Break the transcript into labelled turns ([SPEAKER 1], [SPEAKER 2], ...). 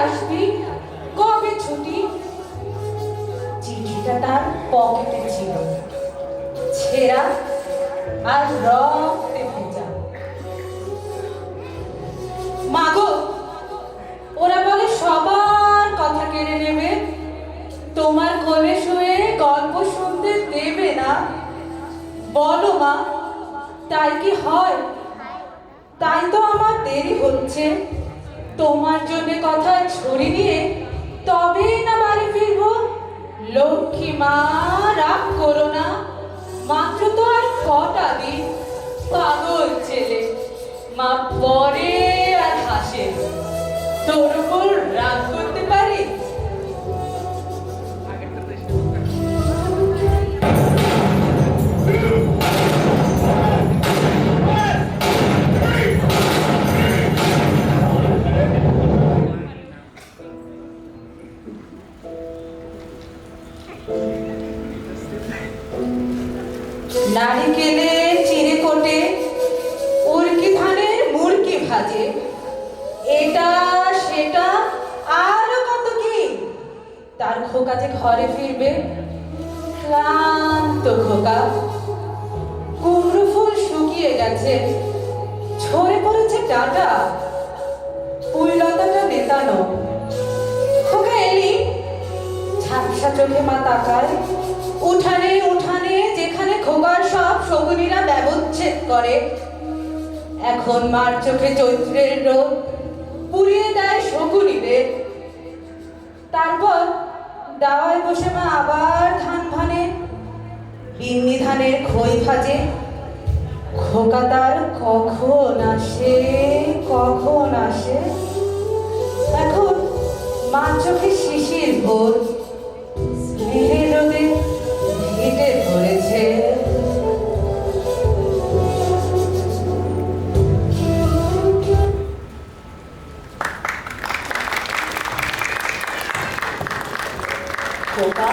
[SPEAKER 1] আসবি? কবে ছুটি? চিঠিটা তার পকেটে ছিল, ছেঁড়া আর রক্তে ভেজা। মাগো, ওরা বলে সবার কথা কেড়ে নেবে, তোমার কোলে শুয়ে গল্প শুনতে দেবে না। বলো মা, তাই কি হয়? তাই তো আমার দেরি হচ্ছে। তোমার জন্য কথা ছড়ি নিয়ে তবেই না বাড়ি ফিরবো। লক্ষ্মী মা, রাগ করো না, মাত্র তো আর কটা দিন। পাগল ছেলে, মা পরে আর হাসে, তোর উপর রাগ করতে পারি? নারিকেলে চিড়ে কোটে, উড়কি ধানের মুড়কি ভাজে, এটা সেটা আরো কত কি। তার খোকা যে ঘরে ফিরবে, ক্লান্ত খোকা। কুমড়ো ফুল শুকিয়ে গেছে, ঝরে পড়েছে ডাঁটা, পুঁইলতাটা নেতানো। খোকা এলি, ঝাপসা চোখে মা তাকায়। উঠানে উঠানে যেখানে খোকার সব শকুনিরা ব্যবচ্ছেদ করে, এখন মার চোখে চৈত্রের রোদ পুড়িয়ে দেয় শকুনিদের। তারপর দাওয়ায় বসে মা আবার ধান ভানে, বিন্নি ধানের খই ভাজে। খোকা তার কখন আসে, কখন আসে। এখন মার চোখে শিশির ভোর, স্নেহের রোদে ভিটে ধরেছে। খোকা